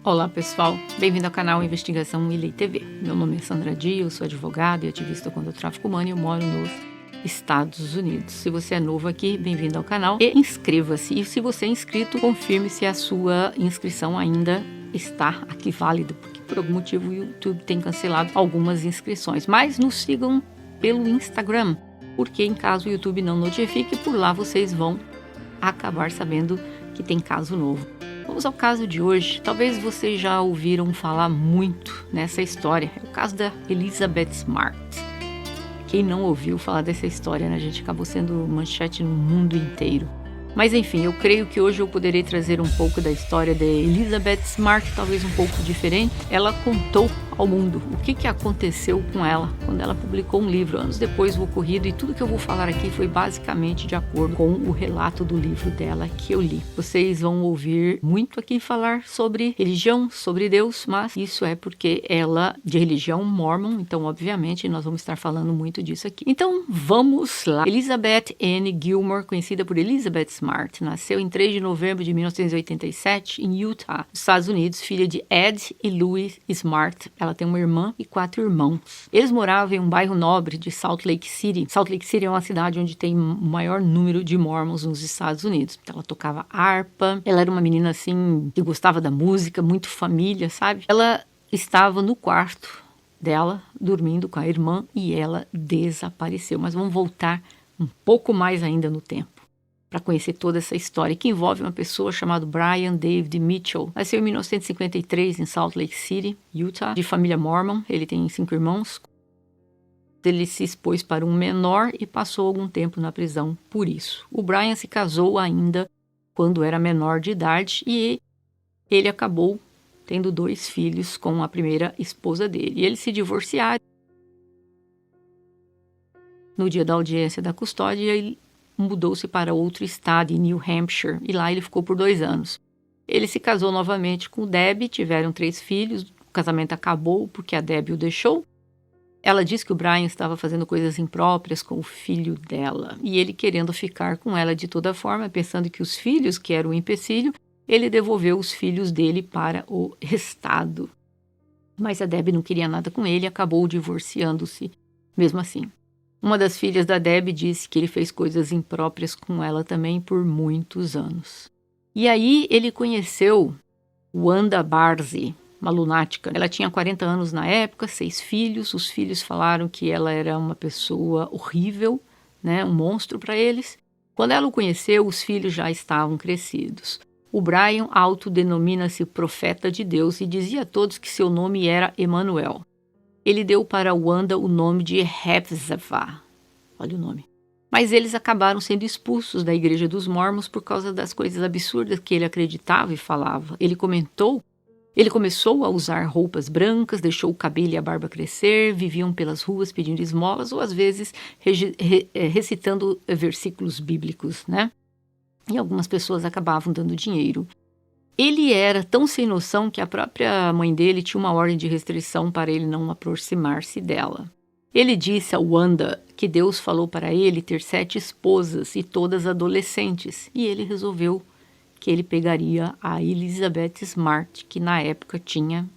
Olá pessoal, bem-vindo ao canal Investigação Ilê TV. Meu nome é Sandra Dia, eu sou advogada e ativista contra o tráfico humano e eu moro nos Estados Unidos. Se você é novo aqui, bem-vindo ao canal e inscreva-se. E se você é inscrito, confirme se a sua inscrição ainda está aqui válida, porque por algum motivo o YouTube tem cancelado algumas inscrições. Mas nos sigam pelo Instagram, porque em caso o YouTube não notifique, por lá vocês vão acabar sabendo que tem caso novo. Vamos ao caso de hoje. Talvez vocês já ouviram falar muito nessa história. É o caso da Elizabeth Smart. Quem não ouviu falar dessa história, né? A gente acabou sendo manchete no mundo inteiro. Mas enfim, eu creio que hoje eu poderei trazer um pouco da história da Elizabeth Smart, talvez um pouco diferente. Ela contou ao mundo o que aconteceu com ela quando ela publicou um livro anos depois do ocorrido, e tudo que eu vou falar aqui foi basicamente de acordo com o relato do livro dela que eu li. Vocês vão ouvir muito aqui falar sobre religião, sobre Deus, mas isso é porque ela de religião mormon, então obviamente nós vamos estar falando muito disso aqui. Então vamos lá. Elizabeth Ann Gilmore, conhecida por Elizabeth Smart, nasceu em 3 de novembro de 1987 em Utah, Estados Unidos, filha de Ed e Louis Smart. Ela tem uma irmã e 4 irmãos. Eles moravam em um bairro nobre de Salt Lake City. Salt Lake City é uma cidade onde tem o maior número de mormons nos Estados Unidos. Ela tocava harpa, ela era uma menina assim que gostava da música, muito família, sabe? Ela estava no quarto dela, dormindo com a irmã, e ela desapareceu. Mas vamos voltar um pouco mais ainda no tempo para conhecer toda essa história, que envolve uma pessoa chamada Brian David Mitchell. Nasceu em 1953 em Salt Lake City, Utah, de família mormon. Ele tem 5 irmãos. Ele se expôs para um menor e passou algum tempo na prisão por isso. O Brian se casou ainda quando era menor de idade e ele acabou tendo 2 filhos com a primeira esposa dele. E eles se divorciaram. No dia da audiência da custódia, ele mudou-se para outro estado, em New Hampshire, e lá ele ficou por 2 anos. Ele se casou novamente com Debbie, tiveram 3 filhos, o casamento acabou porque a Debbie o deixou. Ela disse que o Brian estava fazendo coisas impróprias com o filho dela, e ele querendo ficar com ela de toda forma, pensando que os filhos, que eram um empecilho, ele devolveu os filhos dele para o estado. Mas a Debbie não queria nada com ele e acabou divorciando-se mesmo assim. Uma das filhas da Debbie disse que ele fez coisas impróprias com ela também por muitos anos. E aí ele conheceu Wanda Barzi, uma lunática. Ela tinha 40 anos na época, 6 filhos. Os filhos falaram que ela era uma pessoa horrível, né, um monstro para eles. Quando ela o conheceu, os filhos já estavam crescidos. O Brian autodenomina-se profeta de Deus e dizia a todos que seu nome era Emanuel. Ele deu para Wanda o nome de Hephzibah. Olha o nome. Mas eles acabaram sendo expulsos da igreja dos mormons por causa das coisas absurdas que ele acreditava e falava. Ele começou a usar roupas brancas, deixou o cabelo e a barba crescer, viviam pelas ruas pedindo esmolas ou às vezes recitando versículos bíblicos, né? E algumas pessoas acabavam dando dinheiro. Ele era tão sem noção que a própria mãe dele tinha uma ordem de restrição para ele não aproximar-se dela. Ele disse a Wanda que Deus falou para ele ter 7 esposas e todas adolescentes, e ele resolveu que ele pegaria a Elizabeth Smart, que na época tinha.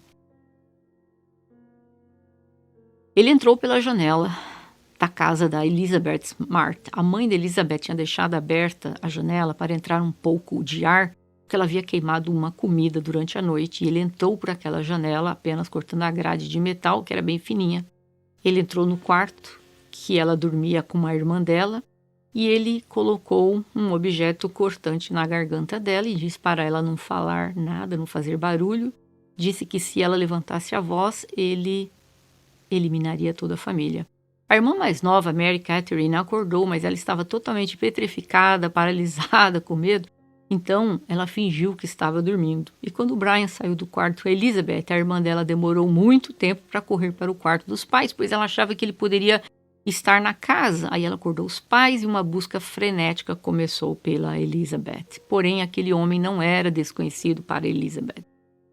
Ele entrou pela janela da casa da Elizabeth Smart. A mãe da Elizabeth tinha deixado aberta a janela para entrar um pouco de ar, porque ela havia queimado uma comida durante a noite, e ele entrou por aquela janela apenas cortando a grade de metal, que era bem fininha. Ele entrou no quarto, que ela dormia com uma irmã dela, e ele colocou um objeto cortante na garganta dela e disse para ela não falar nada, não fazer barulho. Disse que se ela levantasse a voz, ele eliminaria toda a família. A irmã mais nova, Mary Catherine, acordou, mas ela estava totalmente petrificada, paralisada, com medo. Então, ela fingiu que estava dormindo. E quando o Brian saiu do quarto, a Elizabeth, a irmã dela, demorou muito tempo para correr para o quarto dos pais, pois ela achava que ele poderia estar na casa. Aí ela acordou os pais e uma busca frenética começou pela Elizabeth. Porém, aquele homem não era desconhecido para Elizabeth.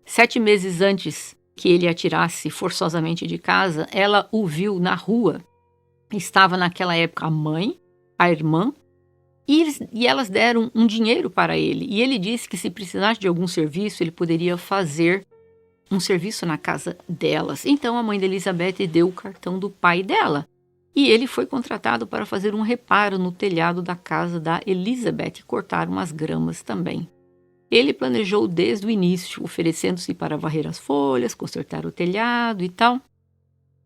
7 meses antes que ele atirasse forçosamente de casa, ela o viu na rua. Estava naquela época a mãe, a irmã, e elas deram um dinheiro para ele. E ele disse que se precisasse de algum serviço, ele poderia fazer um serviço na casa delas. Então a mãe de Elizabeth deu o cartão do pai dela. E ele foi contratado para fazer um reparo no telhado da casa da Elizabeth e cortar umas gramas também. Ele planejou desde o início, oferecendo-se para varrer as folhas, consertar o telhado e tal.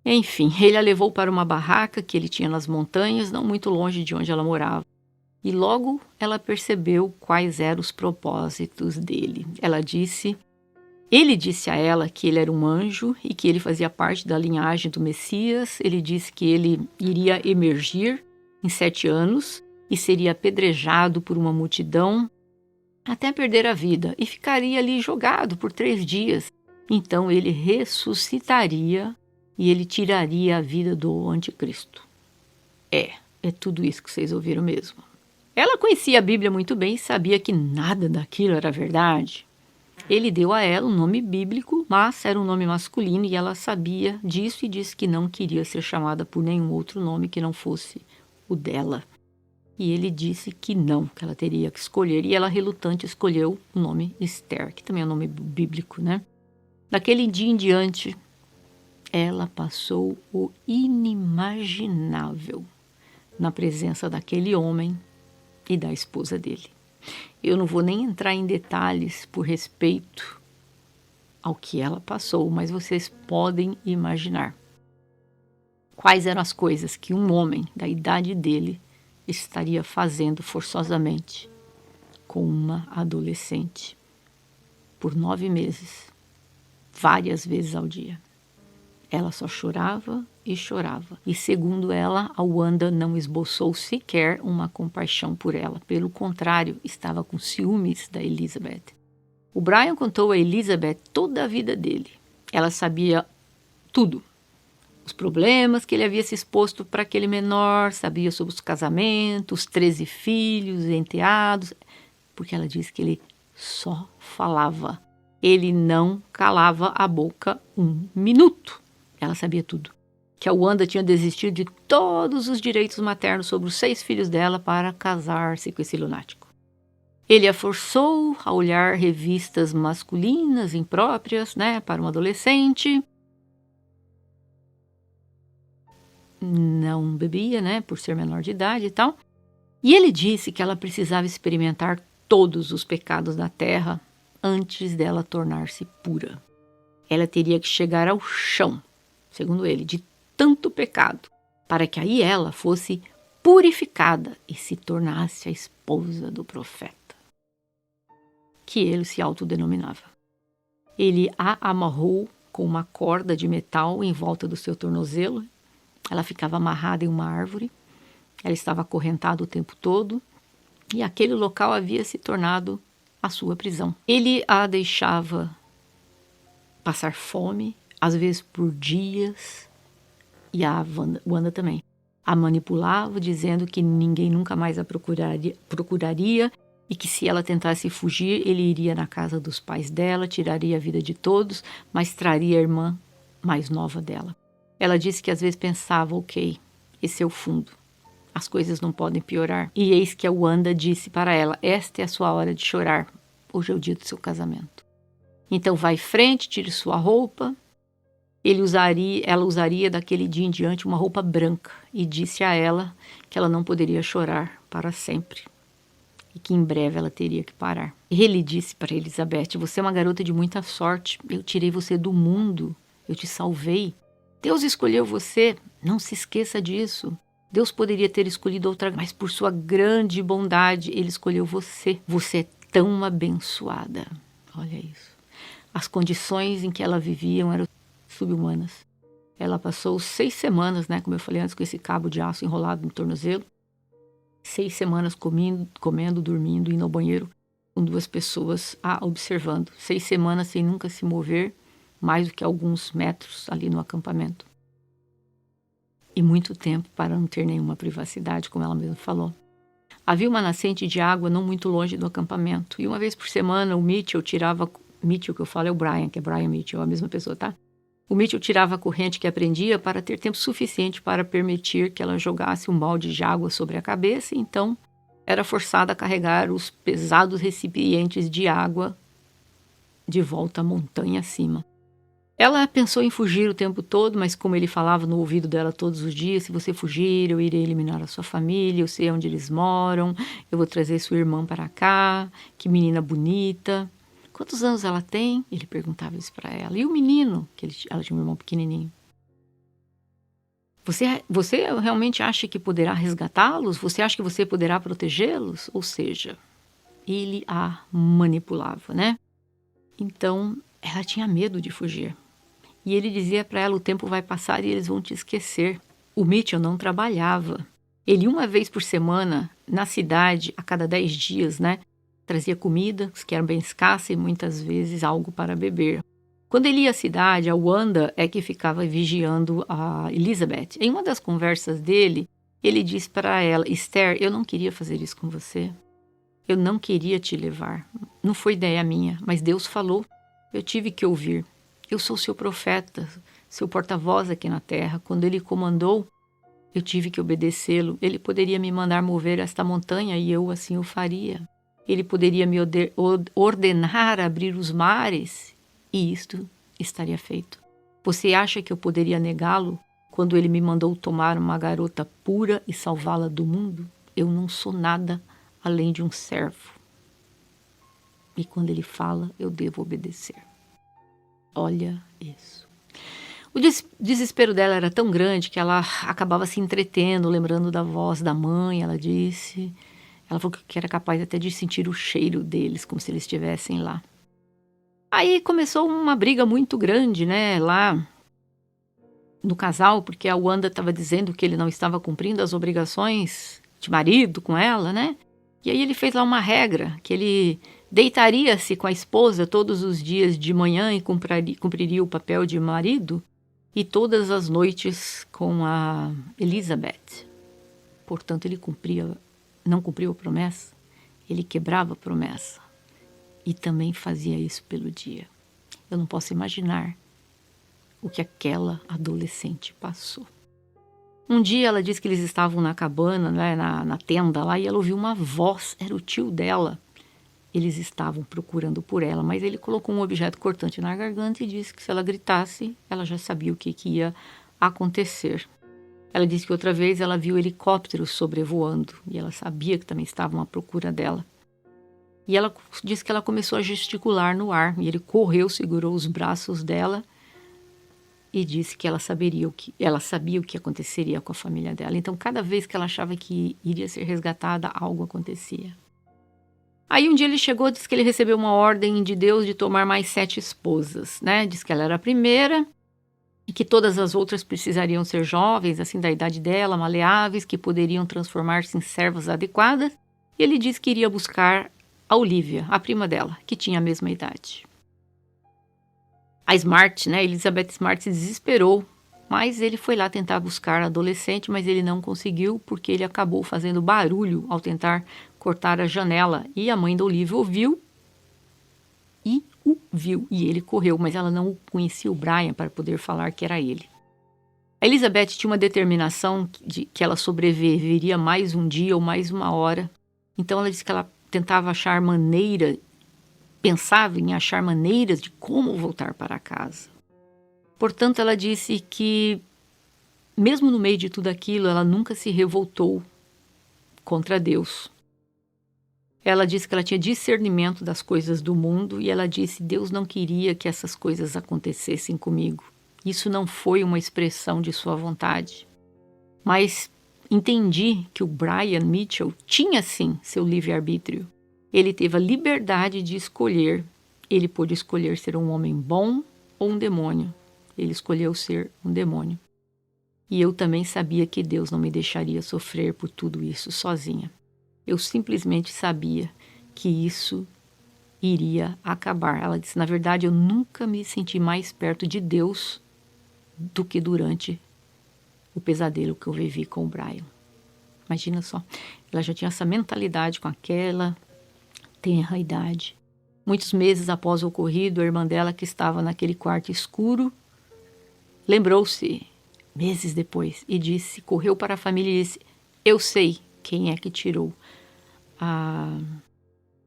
Enfim, ele a levou para uma barraca que ele tinha nas montanhas, não muito longe de onde ela morava. E logo ela percebeu quais eram os propósitos dele. Ele disse a ela que ele era um anjo e que ele fazia parte da linhagem do Messias. Ele disse que ele iria emergir em 7 anos e seria apedrejado por uma multidão até perder a vida e ficaria ali jogado por 3 dias. Então ele ressuscitaria e ele tiraria a vida do anticristo. É tudo isso que vocês ouviram mesmo. Ela conhecia a Bíblia muito bem e sabia que nada daquilo era verdade. Ele deu a ela um nome bíblico, mas era um nome masculino e ela sabia disso e disse que não queria ser chamada por nenhum outro nome que não fosse o dela. E ele disse que não, que ela teria que escolher. E ela, relutante, escolheu o nome Esther, que também é um nome bíblico, né? Daquele dia em diante, ela passou o inimaginável na presença daquele homem e da esposa dele. Eu não vou nem entrar em detalhes por respeito ao que ela passou, mas vocês podem imaginar quais eram as coisas que um homem da idade dele estaria fazendo forçosamente com uma adolescente por 9 meses, várias vezes ao dia. Ela só chorava e chorava. E segundo ela, a Wanda não esboçou sequer uma compaixão por ela. Pelo contrário, estava com ciúmes da Elizabeth. O Brian contou a Elizabeth toda a vida dele. Ela sabia tudo. Os problemas que ele havia se exposto para aquele menor, sabia sobre os casamentos, os 13 filhos, enteados, porque ela disse que ele só falava. Ele não calava a boca 1 minuto. Ela sabia tudo. Que a Wanda tinha desistido de todos os direitos maternos sobre os 6 filhos dela para casar-se com esse lunático. Ele a forçou a olhar revistas masculinas impróprias, para um adolescente. Não bebia, por ser menor de idade e tal. E ele disse que ela precisava experimentar todos os pecados da terra antes dela tornar-se pura. Ela teria que chegar ao chão, segundo ele, de tanto pecado, para que aí ela fosse purificada e se tornasse a esposa do profeta, que ele se autodenominava. Ele a amarrou com uma corda de metal em volta do seu tornozelo. Ela ficava amarrada em uma árvore, ela estava acorrentada o tempo todo e aquele local havia se tornado a sua prisão. Ele a deixava passar fome, às vezes por dias, e a Wanda também. A manipulava, dizendo que ninguém nunca mais a procuraria e que se ela tentasse fugir, ele iria na casa dos pais dela, tiraria a vida de todos, mas traria a irmã mais nova dela. Ela disse que às vezes pensava, ok, esse é o fundo, as coisas não podem piorar. E eis que a Wanda disse para ela, esta é a sua hora de chorar, hoje é o dia do seu casamento. Então vai em frente, tire sua roupa. Ela usaria daquele dia em diante uma roupa branca e disse a ela que ela não poderia chorar para sempre e que em breve ela teria que parar. Ele disse para Elizabeth, você é uma garota de muita sorte, eu tirei você do mundo, eu te salvei. Deus escolheu você, não se esqueça disso. Deus poderia ter escolhido outra, mas por sua grande bondade, Ele escolheu você. Você é tão abençoada. Olha isso. As condições em que ela vivia eram subhumanas. Ela passou 6 semanas, como eu falei antes, com esse cabo de aço enrolado no tornozelo. 6 semanas comendo, dormindo, indo ao banheiro, com 2 pessoas a observando. 6 semanas sem nunca se mover, mais do que alguns metros ali no acampamento. E muito tempo para não ter nenhuma privacidade, como ela mesma falou. Havia uma nascente de água não muito longe do acampamento. E uma vez por semana o Mitchell tirava... Mitchell que eu falo é o Brian, que é Brian Mitchell, a mesma pessoa, tá? O Mitchell tirava a corrente que aprendia para ter tempo suficiente para permitir que ela jogasse um balde de água sobre a cabeça. Então, era forçada a carregar os pesados recipientes de água de volta à montanha acima. Ela pensou em fugir o tempo todo, mas como ele falava no ouvido dela todos os dias: "Se você fugir, eu irei eliminar a sua família, eu sei onde eles moram, eu vou trazer sua irmã para cá, que menina bonita". "Quantos anos ela tem?", ele perguntava isso para ela. "E o menino?", que ela tinha um irmão pequenininho. Você realmente acha que poderá resgatá-los? Você acha que você poderá protegê-los?". Ou seja, ele a manipulava, né. Então, ela tinha medo de fugir. E ele dizia para ela: "O tempo vai passar e eles vão te esquecer". O Mitchell não trabalhava. Ele ia uma vez por semana na cidade, a cada 10 dias, né, trazia comida, que era bem escassa, e muitas vezes algo para beber. Quando ele ia à cidade, a Wanda é que ficava vigiando a Elizabeth. Em uma das conversas dele, ele disse para ela: "Esther, eu não queria fazer isso com você. Eu não queria te levar. Não foi ideia minha, mas Deus falou. Eu tive que ouvir. Eu sou seu profeta, seu porta-voz aqui na terra. Quando ele comandou, eu tive que obedecê-lo. Ele poderia me mandar mover esta montanha e eu assim o faria. Ele poderia me ordenar abrir os mares e isto estaria feito. Você acha que eu poderia negá-lo quando ele me mandou tomar uma garota pura e salvá-la do mundo? Eu não sou nada além de um servo. E quando ele fala, eu devo obedecer". Olha isso. O desespero dela era tão grande que ela acabava se entretendo, lembrando da voz da mãe, ela disse. Ela falou que era capaz até de sentir o cheiro deles, como se eles estivessem lá. Aí começou uma briga muito grande, né, lá no casal, porque a Wanda estava dizendo que ele não estava cumprindo as obrigações de marido com ela, né? E aí ele fez lá uma regra, que ele deitaria-se com a esposa todos os dias de manhã e cumpriria o papel de marido, e todas as noites com a Elizabeth. Portanto, ele não cumpriu a promessa, ele quebrava a promessa. E também fazia isso pelo dia. Eu não posso imaginar o que aquela adolescente passou. Um dia ela disse que eles estavam na cabana, né, na tenda lá, e ela ouviu uma voz, era o tio dela. Eles estavam procurando por ela, mas ele colocou um objeto cortante na garganta e disse que se ela gritasse, ela já sabia o que ia acontecer. Ela disse que outra vez ela viu helicópteros sobrevoando e ela sabia que também estavam à procura dela. E ela disse que ela começou a gesticular no ar e ele correu, segurou os braços dela e disse que ela sabia o que aconteceria com a família dela. Então, cada vez que ela achava que iria ser resgatada, algo acontecia. Aí um dia ele chegou e disse que ele recebeu uma ordem de Deus de tomar mais 7 esposas, né? Diz que ela era a primeira e que todas as outras precisariam ser jovens, assim, da idade dela, maleáveis, que poderiam transformar-se em servas adequadas. E ele disse que iria buscar a Olivia, a prima dela, que tinha a mesma idade. A Smart, né, Elizabeth Smart, se desesperou, mas ele foi lá tentar buscar a adolescente, mas ele não conseguiu porque ele acabou fazendo barulho ao tentar cortar a janela. E a mãe da Olivia ouviu e o viu, e ele correu, mas ela não conhecia o Brian para poder falar que era ele. A Elizabeth tinha uma determinação de que ela sobreviveria mais um dia ou mais uma hora. Então ela disse que ela pensava em achar maneiras de como voltar para casa. Portanto, ela disse que, mesmo no meio de tudo aquilo, ela nunca se revoltou contra Deus. Ela disse que ela tinha discernimento das coisas do mundo e ela disse: Deus não queria que essas coisas acontecessem comigo. Isso não foi uma expressão de sua vontade. Mas entendi que o Brian Mitchell tinha sim seu livre-arbítrio. Ele teve a liberdade de escolher. Ele pôde escolher ser um homem bom ou um demônio. Ele escolheu ser um demônio. E eu também sabia que Deus não me deixaria sofrer por tudo isso sozinha. Eu simplesmente sabia que isso iria acabar. Ela disse: na verdade, eu nunca me senti mais perto de Deus do que durante o pesadelo que eu vivi com o Brian. Imagina só, ela já tinha essa mentalidade com aquela tenra idade. Muitos meses após o ocorrido, a irmã dela, que estava naquele quarto escuro, lembrou-se, meses depois, e correu para a família e disse: eu sei quem é que tirou a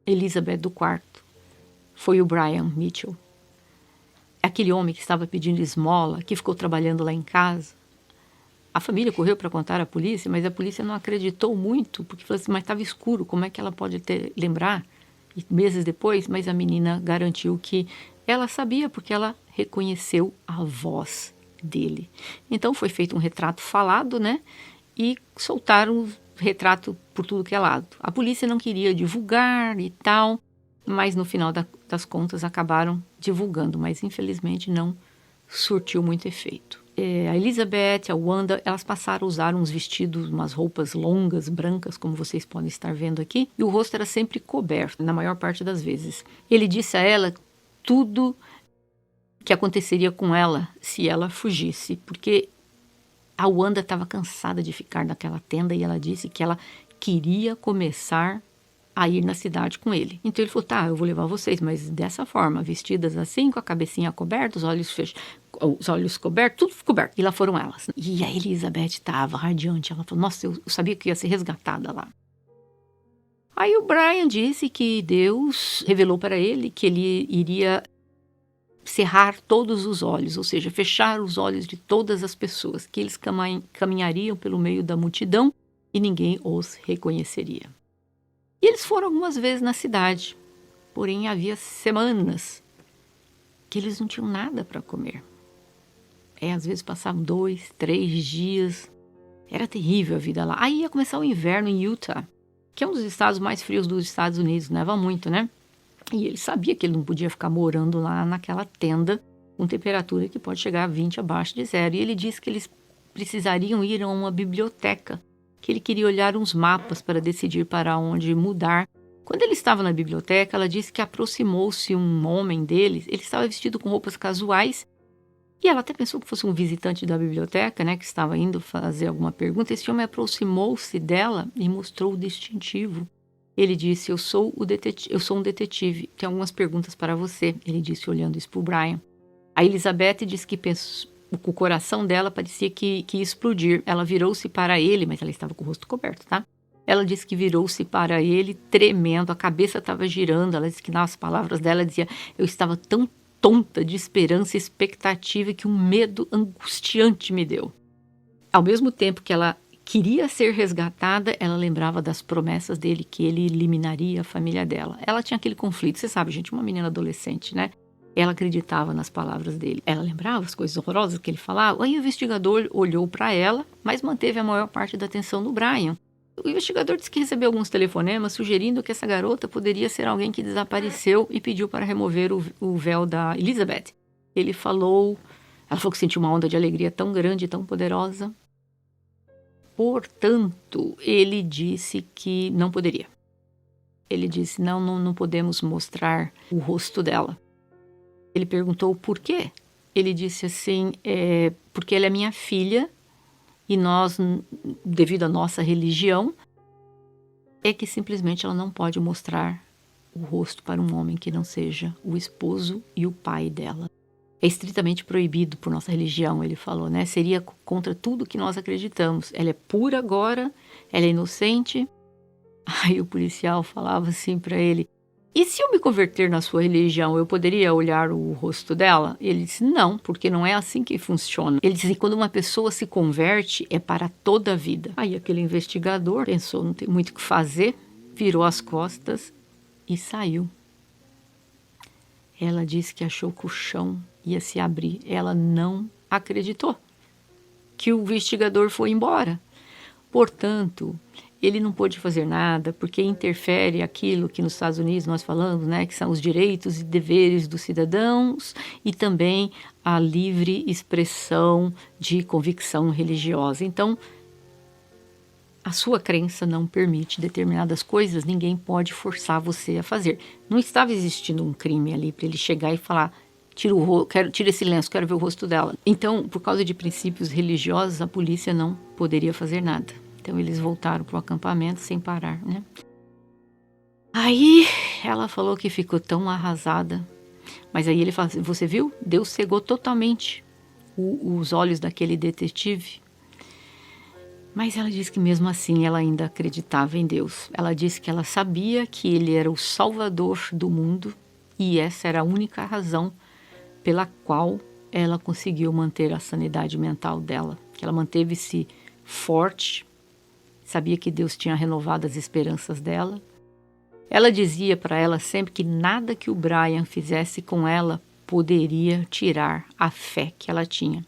Elizabeth do quarto. Foi o Brian Mitchell. aquele homem que estava pedindo esmola, que ficou trabalhando lá em casa. A família correu para contar à polícia, mas a polícia não acreditou muito, porque falou assim, mas estava escuro, como é que ela pode lembrar? E meses depois, mas a menina garantiu que ela sabia, porque ela reconheceu a voz dele. Então foi feito um retrato falado, né? E soltaram o retrato por tudo que é lado. A polícia não queria divulgar e tal, mas no final das contas acabaram divulgando, mas infelizmente não surtiu muito efeito. A Elizabeth, a Wanda, elas passaram a usar uns vestidos, umas roupas longas, brancas, como vocês podem estar vendo aqui, e o rosto era sempre coberto, na maior parte das vezes. Ele disse a ela tudo que aconteceria com ela se ela fugisse, porque a Wanda estava cansada de ficar naquela tenda e ela disse que ela queria começar a ir na cidade com ele. Então ele falou, tá, eu vou levar vocês, mas dessa forma, vestidas assim, com a cabecinha coberta, os olhos cobertos, tudo coberto. E lá foram elas. E a Elizabeth estava radiante. Ela falou, nossa, eu sabia que ia ser resgatada lá. Aí o Brian disse que Deus revelou para ele que ele iria cerrar todos os olhos, ou seja, fechar os olhos de todas as pessoas, que eles caminhariam pelo meio da multidão e ninguém os reconheceria. E eles foram algumas vezes na cidade, porém havia semanas que eles não tinham nada para comer. Às vezes passavam 2, 3 dias, era terrível a vida lá. Aí ia começar o inverno em Utah, que é um dos estados mais frios dos Estados Unidos, neva muito, né? E ele sabia que ele não podia ficar morando lá naquela tenda com temperatura que pode chegar a 20 abaixo de zero. E ele disse que eles precisariam ir a uma biblioteca, que ele queria olhar uns mapas para decidir para onde mudar. Quando ele estava na biblioteca, ela disse que aproximou-se um homem deles. Ele estava vestido com roupas casuais e ela até pensou que fosse um visitante da biblioteca, né, que estava indo fazer alguma pergunta. Esse homem aproximou-se dela e mostrou o distintivo. Ele disse, eu sou um detetive, tenho algumas perguntas para você. Ele disse, olhando isso para o Brian. A Elizabeth disse que o coração dela parecia que ia explodir. Ela virou-se para ele, mas ela estava com o rosto coberto, tá? Ela disse que virou-se para ele tremendo, a cabeça estava girando. Ela disse que nas palavras dela dizia, eu estava tão tonta de esperança e expectativa que um medo angustiante me deu. Ao mesmo tempo que ela queria ser resgatada, ela lembrava das promessas dele, que ele eliminaria a família dela. Ela tinha aquele conflito, você sabe, gente, uma menina adolescente, né? Ela acreditava nas palavras dele. Ela lembrava as coisas horrorosas que ele falava. Aí o investigador olhou para ela, mas manteve a maior parte da atenção no Brian. O investigador disse que recebeu alguns telefonemas sugerindo que essa garota poderia ser alguém que desapareceu e pediu para remover o véu da Elizabeth. Ela falou que sentiu uma onda de alegria tão grande e tão poderosa. Portanto, ele disse que não poderia. Ele disse, não podemos mostrar o rosto dela. Ele perguntou por quê. Ele disse assim, porque ela é minha filha e nós, devido à nossa religião, é que simplesmente ela não pode mostrar o rosto para um homem que não seja o esposo e o pai dela. É estritamente proibido por nossa religião, ele falou, né? Seria contra tudo que nós acreditamos. Ela é pura agora, ela é inocente. Aí o policial falava assim para ele, e se eu me converter na sua religião, eu poderia olhar o rosto dela? Ele disse, não, porque não é assim que funciona. Ele disse, quando uma pessoa se converte, é para toda a vida. Aí aquele investigador pensou, não tem muito o que fazer, virou as costas e saiu. Ela disse que achou que o chão ia se abrir. Ela não acreditou que o investigador foi embora. Portanto, ele não pôde fazer nada, porque interfere aquilo que nos Estados Unidos nós falamos, né, que são os direitos e deveres dos cidadãos e também a livre expressão de convicção religiosa. Então, a sua crença não permite determinadas coisas, ninguém pode forçar você a fazer. Não estava existindo um crime ali para ele chegar e falar, tira esse lenço, quero ver o rosto dela. Então, por causa de princípios religiosos, a polícia não poderia fazer nada. Então eles voltaram para o acampamento sem parar, né? Aí ela falou que ficou tão arrasada. Mas aí ele falou assim, você viu? Deus cegou totalmente os olhos daquele detetive. Mas ela disse que mesmo assim ela ainda acreditava em Deus. Ela disse que ela sabia que ele era o salvador do mundo e essa era a única razão pela qual ela conseguiu manter a sanidade mental dela, que ela manteve-se forte, sabia que Deus tinha renovado as esperanças dela. Ela dizia para ela sempre que nada que o Brian fizesse com ela poderia tirar a fé que ela tinha.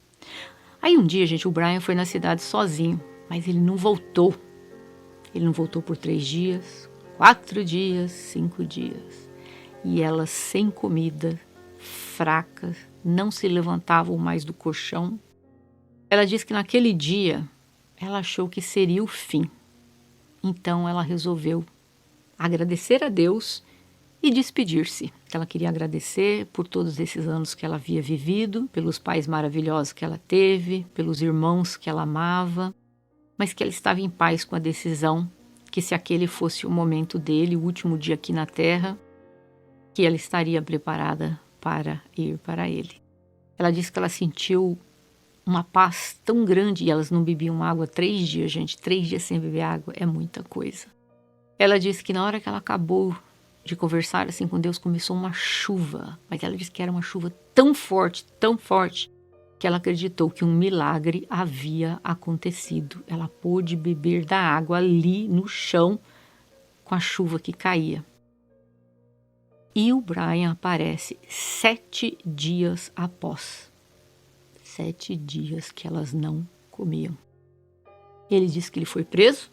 Aí um dia, gente, o Brian foi na cidade sozinho, mas ele não voltou. Ele não voltou por 3 dias, 4 dias, 5 dias. E ela sem comida, fraca, não se levantavam mais do colchão. Ela disse que naquele dia ela achou que seria o fim. Então ela resolveu agradecer a Deus e despedir-se. Ela queria agradecer por todos esses anos que ela havia vivido, pelos pais maravilhosos que ela teve, pelos irmãos que ela amava, mas que ela estava em paz com a decisão que se aquele fosse o momento dele, o último dia aqui na Terra, que ela estaria preparada para ir para ele. Ela disse que ela sentiu uma paz tão grande e elas não bebiam água 3 dias, gente. 3 dias sem beber água é muita coisa. Ela disse que na hora que ela acabou de conversar assim com Deus, começou uma chuva. Mas ela disse que era uma chuva tão forte, que ela acreditou que um milagre havia acontecido. Ela pôde beber da água ali no chão com a chuva que caía. E o Brian aparece 7 dias após. 7 dias que elas não comiam. Ele disse que ele foi preso.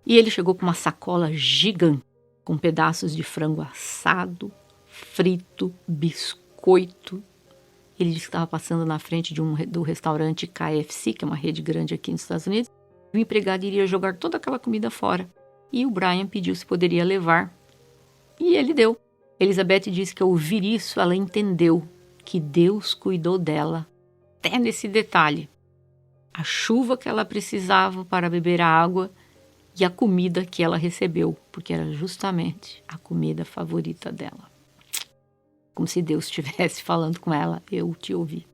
E ele chegou com uma sacola gigante, com pedaços de frango assado, frito, biscoito. Ele disse que estava passando na frente do restaurante KFC, que é uma rede grande aqui nos Estados Unidos. O empregado iria jogar toda aquela comida fora. E o Brian pediu se poderia levar. E ele deu. Elizabeth disse que ao ouvir isso, ela entendeu que Deus cuidou dela, até nesse detalhe. A chuva que ela precisava para beber a água e a comida que ela recebeu, porque era justamente a comida favorita dela. Como se Deus estivesse falando com ela, eu te ouvi.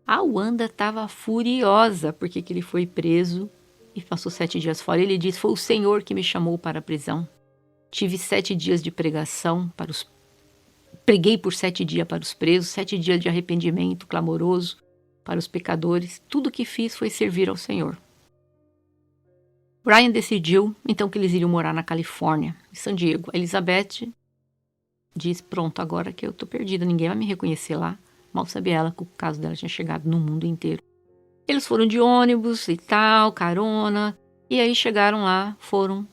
A Wanda estava furiosa porque que ele foi preso e passou 7 dias fora. Ele disse, foi o Senhor que me chamou para a prisão. Tive 7 dias de pregação preguei por 7 dias para os presos, 7 dias de arrependimento clamoroso para os pecadores. Tudo que fiz foi servir ao Senhor. Brian decidiu, então, que eles iriam morar na Califórnia, em San Diego. A Elizabeth disse, pronto, agora que eu tô perdida, ninguém vai me reconhecer lá. Mal sabia ela que o caso dela tinha chegado no mundo inteiro. Eles foram de ônibus e tal, carona, e aí chegaram lá, foram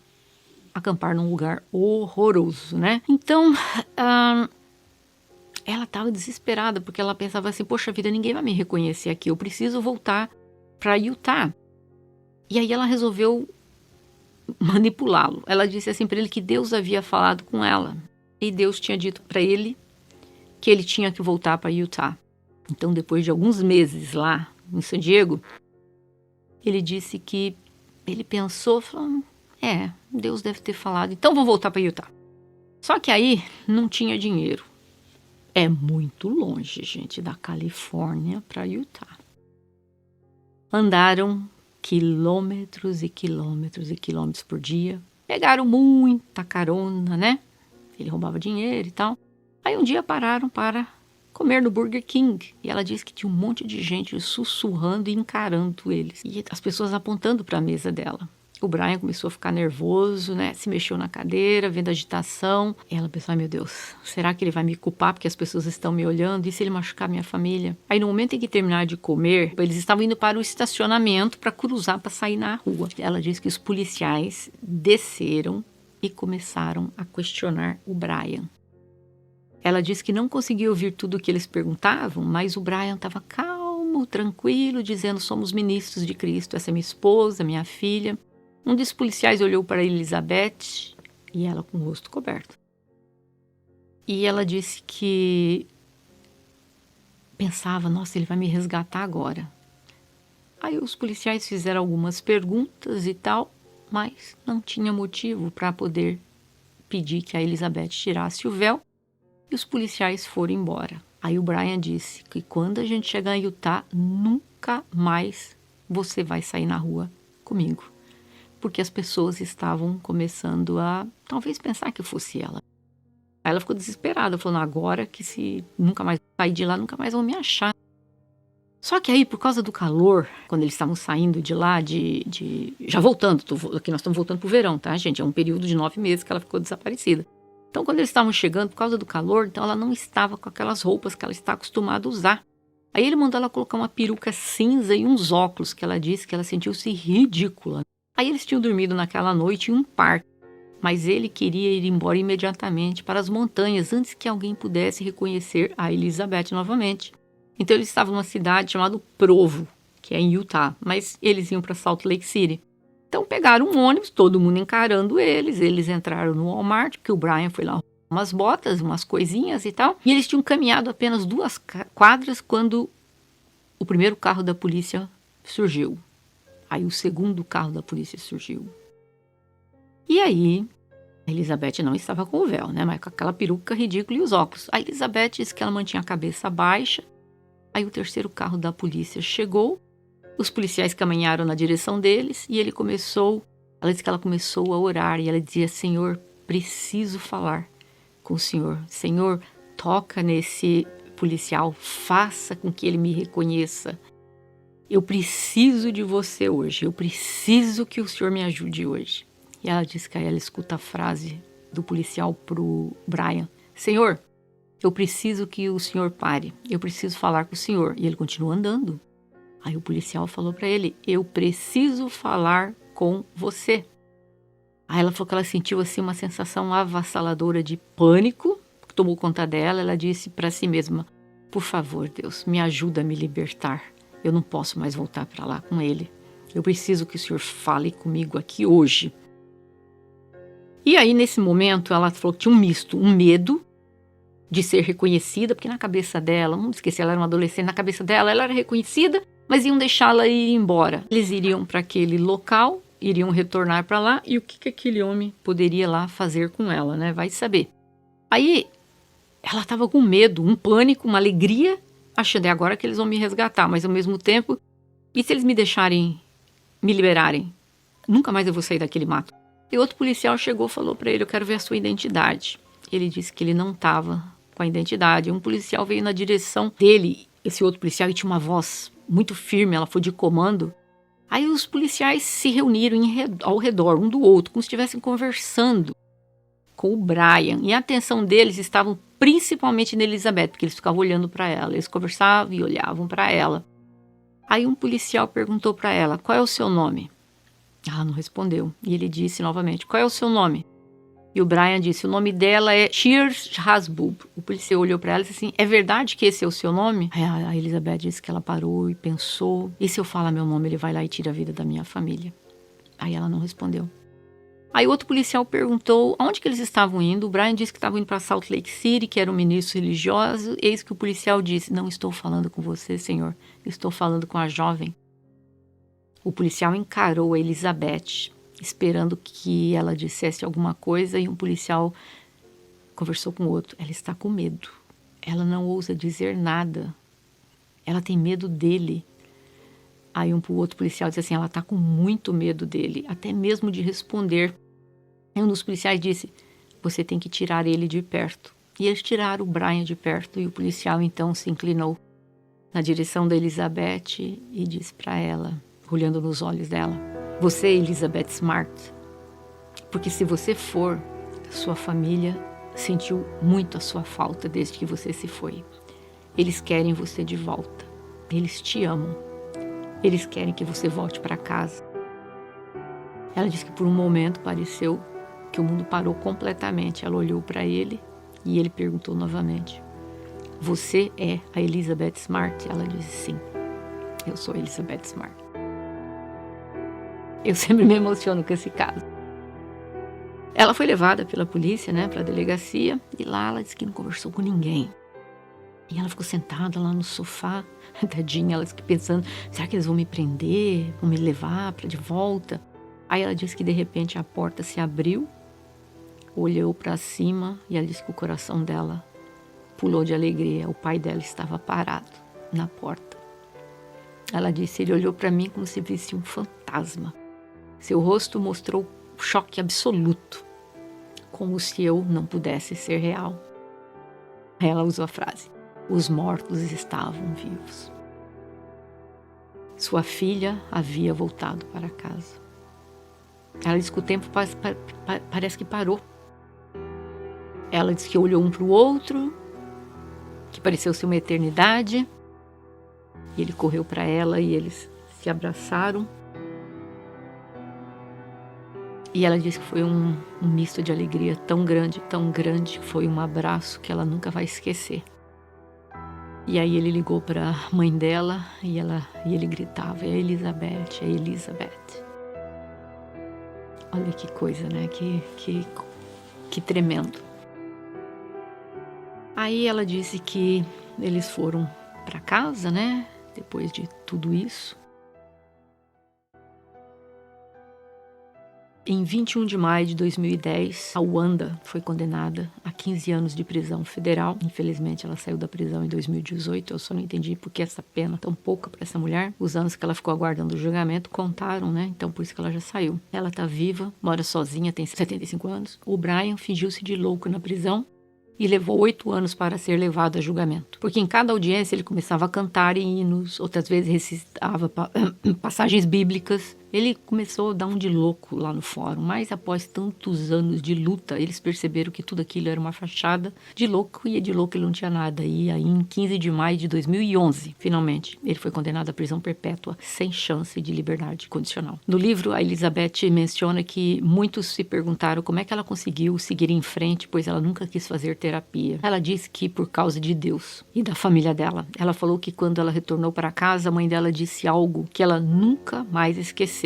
acampar num lugar horroroso, né? Então, ela estava desesperada, porque ela pensava assim, poxa vida, ninguém vai me reconhecer aqui, eu preciso voltar para Utah. E aí ela resolveu manipulá-lo. Ela disse assim para ele que Deus havia falado com ela. E Deus tinha dito para ele que ele tinha que voltar para Utah. Então, depois de alguns meses lá em San Diego, ele disse que ele pensou, falou, Deus deve ter falado, então vou voltar para Utah. Só que aí não tinha dinheiro. É muito longe, gente, da Califórnia para Utah. Andaram quilômetros e quilômetros e quilômetros por dia. Pegaram muita carona, né? Ele roubava dinheiro e tal. Aí um dia pararam para comer no Burger King. E ela disse que tinha um monte de gente sussurrando e encarando eles. E as pessoas apontando para a mesa dela. O Brian começou a ficar nervoso, né? Se mexeu na cadeira, vendo a agitação. E ela pensou, ai meu Deus, será que ele vai me culpar porque as pessoas estão me olhando? E se ele machucar minha família? Aí no momento em que terminaram de comer, eles estavam indo para o estacionamento para cruzar, para sair na rua. Ela disse que os policiais desceram e começaram a questionar o Brian. Ela disse que não conseguia ouvir tudo o que eles perguntavam, mas o Brian estava calmo, tranquilo, dizendo, somos ministros de Cristo, essa é minha esposa, minha filha. Um dos policiais olhou para Elizabeth e ela com o rosto coberto. E ela disse que pensava, nossa, ele vai me resgatar agora. Aí os policiais fizeram algumas perguntas e tal, mas não tinha motivo para poder pedir que a Elizabeth tirasse o véu e os policiais foram embora. Aí o Brian disse que quando a gente chegar em Utah, nunca mais você vai sair na rua comigo. Porque as pessoas estavam começando a talvez pensar que fosse ela. Aí ela ficou desesperada, falando, agora que se nunca mais sair de lá, nunca mais vão me achar. Só que aí, por causa do calor, quando eles estavam saindo de lá, já voltando, aqui nós estamos voltando pro verão, tá, gente? É um período de 9 meses que ela ficou desaparecida. Então, quando eles estavam chegando, por causa do calor, então ela não estava com aquelas roupas que ela está acostumada a usar. Aí ele mandou ela colocar uma peruca cinza e uns óculos, que ela disse que ela sentiu-se ridícula. Aí eles tinham dormido naquela noite em um parque, mas ele queria ir embora imediatamente para as montanhas, antes que alguém pudesse reconhecer a Elizabeth novamente. Então eles estavam numa cidade chamada Provo, que é em Utah, mas eles iam para Salt Lake City. Então pegaram um ônibus, todo mundo encarando eles entraram no Walmart, porque o Brian foi lá umas botas, umas coisinhas e tal, e eles tinham caminhado apenas 2 quadras quando o primeiro carro da polícia surgiu. Aí o segundo carro da polícia surgiu. E aí, a Elizabeth não estava com o véu, né, mas com aquela peruca ridícula e os óculos. A Elizabeth disse que ela mantinha a cabeça baixa. Aí o terceiro carro da polícia chegou, os policiais caminharam na direção deles e ela disse que ela começou a orar e ela dizia, Senhor, preciso falar com o Senhor. Senhor, toca nesse policial, faça com que ele me reconheça. Eu preciso de você hoje, eu preciso que o Senhor me ajude hoje. E ela disse que aí ela escuta a frase do policial pro Brian, Senhor, eu preciso que o senhor pare, eu preciso falar com o senhor. E ele continua andando. Aí o policial falou para ele, eu preciso falar com você. Aí ela falou que ela sentiu assim uma sensação avassaladora de pânico, que tomou conta dela. Ela disse para si mesma, por favor, Deus, me ajuda a me libertar. Eu não posso mais voltar para lá com ele. Eu preciso que o senhor fale comigo aqui hoje. E aí nesse momento ela falou que tinha um misto, um medo de ser reconhecida, porque na cabeça dela, não esquecer, ela era uma adolescente, na cabeça dela ela era reconhecida, mas iam deixá-la ir embora. Eles iriam para aquele local, iriam retornar para lá, e o que aquele homem poderia lá fazer com ela, né? Vai saber. Aí ela estava com medo, um pânico, uma alegria, achando é agora que eles vão me resgatar, mas ao mesmo tempo, e se eles me deixarem, me liberarem? Nunca mais eu vou sair daquele mato. E outro policial chegou e falou para ele, eu quero ver a sua identidade. Ele disse que ele não estava com a identidade. Um policial veio na direção dele, esse outro policial, e tinha uma voz muito firme, ela foi de comando. Aí os policiais se reuniram ao redor, um do outro, como se estivessem conversando com o Brian. E a atenção deles estava principalmente na Elizabeth, porque eles ficavam olhando para ela. Eles conversavam e olhavam para ela. Aí um policial perguntou para ela, qual é o seu nome? Ela não respondeu. E ele disse novamente, qual é o seu nome? E o Brian disse, o nome dela é Shears Hasbub. O policial olhou para ela e disse assim, é verdade que esse é o seu nome? Aí a Elizabeth disse que ela parou e pensou, e se eu falar meu nome, ele vai lá e tira a vida da minha família? Aí ela não respondeu. Aí outro policial perguntou aonde que eles estavam indo. O Brian disse que estavam indo para Salt Lake City, que era um ministro religioso. Eis que o policial disse, não estou falando com você, senhor, estou falando com a jovem. O policial encarou a Elizabeth, esperando que ela dissesse alguma coisa, e um policial conversou com o outro. Ela está com medo. Ela não ousa dizer nada. Ela tem medo dele. Aí um outro policial disse assim, ela está com muito medo dele, até mesmo de responder. Aí um dos policiais disse, você tem que tirar ele de perto. E eles tiraram o Brian de perto, e o policial então se inclinou na direção da Elizabeth e disse para ela, olhando nos olhos dela, você é Elizabeth Smart, porque se você for, sua família sentiu muito a sua falta desde que você se foi. Eles querem você de volta. Eles te amam. Eles querem que você volte para casa. Ela disse que por um momento pareceu que o mundo parou completamente. Ela olhou para ele e ele perguntou novamente, você é a Elizabeth Smart? Ela disse sim, eu sou a Elizabeth Smart. Eu sempre me emociono com esse caso. Ela foi levada pela polícia, né, para a delegacia, e lá ela disse que não conversou com ninguém. E ela ficou sentada lá no sofá, tadinha, ela disse que pensando, será que eles vão me prender, vão me levar de volta? Aí ela disse que de repente a porta se abriu, olhou para cima e ela disse que o coração dela pulou de alegria. O pai dela estava parado na porta. Ela disse, ele olhou para mim como se visse um fantasma. Seu rosto mostrou choque absoluto. como se eu não pudesse ser real. Ela usou a frase: os mortos estavam vivos. Sua filha havia voltado para casa. Ela disse que o tempo parece que parou. Ela disse que olhou um para o outro, que pareceu ser uma eternidade. E ele correu para ela e eles se abraçaram. E ela disse que foi um misto de alegria tão grande, que foi um abraço que ela nunca vai esquecer. E aí ele ligou para a mãe dela e ele gritava: é Elizabeth, é Elizabeth. Olha que coisa, né? Que tremendo. Aí ela disse que eles foram para casa, né? Depois de tudo isso. Em 21 de maio de 2010, a Wanda foi condenada a 15 anos de prisão federal. Infelizmente, ela saiu da prisão em 2018. Eu só não entendi por que essa pena tão pouca para essa mulher. Os anos que ela ficou aguardando o julgamento contaram, né? Então, por isso que ela já saiu. Ela tá viva, mora sozinha, tem 75 anos. O Brian fingiu-se de louco na prisão e levou 8 anos para ser levado a julgamento. Porque em cada audiência ele começava a cantar hinos, outras vezes recitava passagens bíblicas. Ele começou a dar um de louco lá no fórum, mas após tantos anos de luta, eles perceberam que tudo aquilo era uma fachada de louco, e de louco ele não tinha nada. E aí, em 15 de maio de 2011, finalmente, ele foi condenado à prisão perpétua, sem chance de liberdade condicional. No livro, a Elizabeth menciona que muitos se perguntaram como é que ela conseguiu seguir em frente, pois ela nunca quis fazer terapia. Ela disse que por causa de Deus e da família dela. Ela falou que quando ela retornou para casa, a mãe dela disse algo que ela nunca mais esqueceu.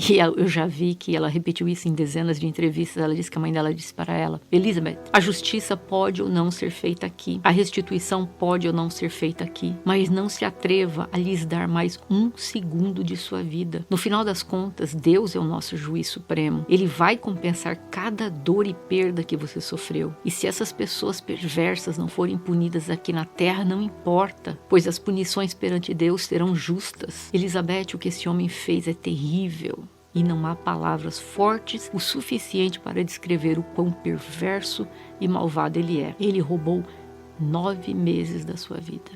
E eu já vi que ela repetiu isso em dezenas de entrevistas. Ela disse que a mãe dela disse para ela: Elizabeth, a justiça pode ou não ser feita aqui, a restituição pode ou não ser feita aqui, mas não se atreva a lhes dar mais um segundo de sua vida. No final das contas, Deus é o nosso juiz supremo. Ele vai compensar cada dor e perda que você sofreu. E se essas pessoas perversas não forem punidas aqui na terra, não importa, pois as punições perante Deus serão justas. Elizabeth, o que esse homem fez é terrível. E não há palavras fortes o suficiente para descrever o quão perverso e malvado ele é. Ele roubou 9 meses da sua vida.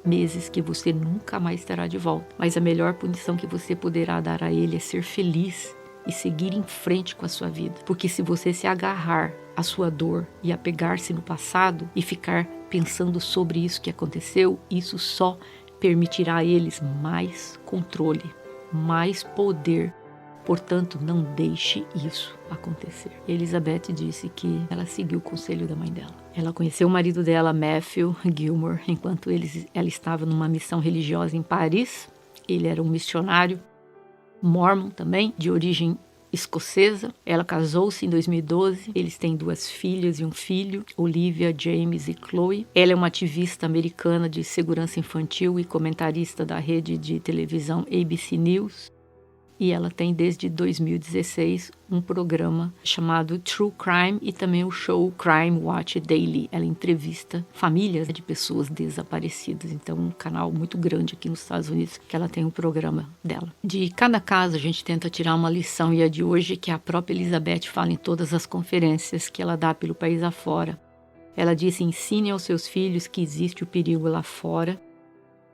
Meses que você nunca mais terá de volta. Mas a melhor punição que você poderá dar a ele é ser feliz e seguir em frente com a sua vida. Porque se você se agarrar à sua dor e apegar-se no passado e ficar pensando sobre isso que aconteceu, isso só permitirá a eles mais controle, mais poder. Portanto, não deixe isso acontecer. Elizabeth disse que ela seguiu o conselho da mãe dela. Ela conheceu o marido dela, Matthew Gilmore, enquanto ela estava numa missão religiosa em Paris. Ele era um missionário mormon também, de origem escocesa. Ela casou-se em 2012. Eles têm 2 filhas e um filho, Olivia, James e Chloe. Ela é uma ativista americana de segurança infantil e comentarista da rede de televisão ABC News. E ela tem desde 2016 um programa chamado True Crime e também o show Crime Watch Daily. Ela entrevista famílias de pessoas desaparecidas. Então, um canal muito grande aqui nos Estados Unidos que ela tem um programa dela. De cada caso a gente tenta tirar uma lição, e a de hoje que a própria Elizabeth fala em todas as conferências que ela dá pelo país afora. Ela disse: ensine aos seus filhos que existe o perigo lá fora,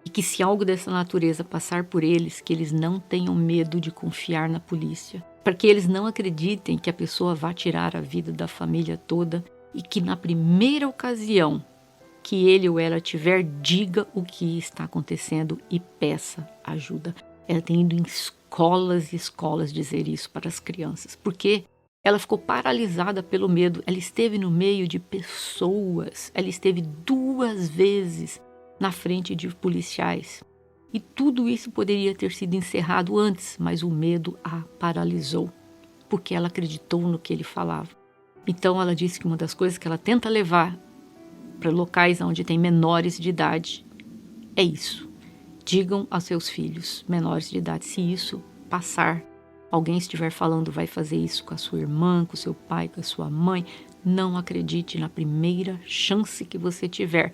e que se algo dessa natureza passar por eles, que eles não tenham medo de confiar na polícia. Para que eles não acreditem que a pessoa vá tirar a vida da família toda, e que na primeira ocasião que ele ou ela tiver, diga o que está acontecendo e peça ajuda. Ela tem ido em escolas e escolas dizer isso para as crianças. Porque ela ficou paralisada pelo medo. Ela esteve no meio de pessoas. Ela esteve 2 vezes na frente de policiais. E tudo isso poderia ter sido encerrado antes, mas o medo a paralisou, porque ela acreditou no que ele falava. Então ela disse que uma das coisas que ela tenta levar para locais onde tem menores de idade é isso. Digam aos seus filhos menores de idade, se isso passar, alguém estiver falando vai fazer isso com a sua irmã, com o seu pai, com a sua mãe, não acredite. Na primeira chance que você tiver,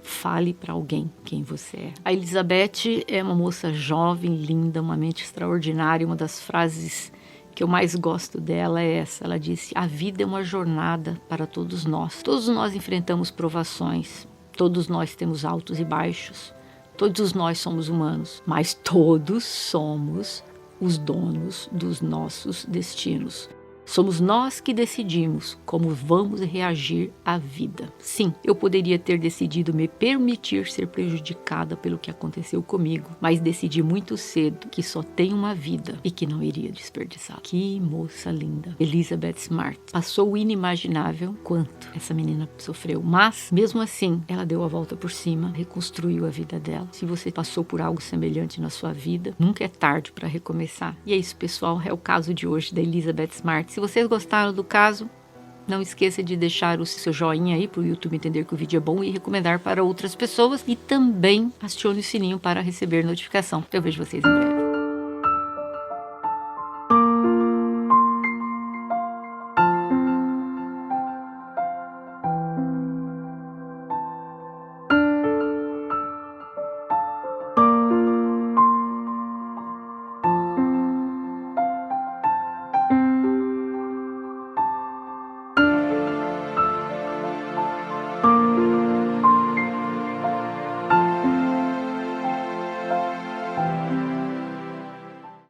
fale para alguém quem você é. A Elizabeth é uma moça jovem, linda, uma mente extraordinária. Uma das frases que eu mais gosto dela é essa. Ela disse: a vida é uma jornada para todos nós. Todos nós enfrentamos provações. Todos nós temos altos e baixos. Todos nós somos humanos. Mas todos somos os donos dos nossos destinos. Somos nós que decidimos como vamos reagir à vida. Sim, eu poderia ter decidido me permitir ser prejudicada pelo que aconteceu comigo, mas decidi muito cedo que só tenho uma vida e que não iria desperdiçar. Que moça linda. Elizabeth Smart. Passou o inimaginável quanto essa menina sofreu, mas mesmo assim ela deu a volta por cima, reconstruiu a vida dela. Se você passou por algo semelhante na sua vida, nunca é tarde para recomeçar. E é isso, pessoal, é o caso de hoje da Elizabeth Smart. Se vocês gostaram do caso, não esqueça de deixar o seu joinha aí para o YouTube entender que o vídeo é bom e recomendar para outras pessoas. E também acione o sininho para receber notificação. Eu vejo vocês em breve.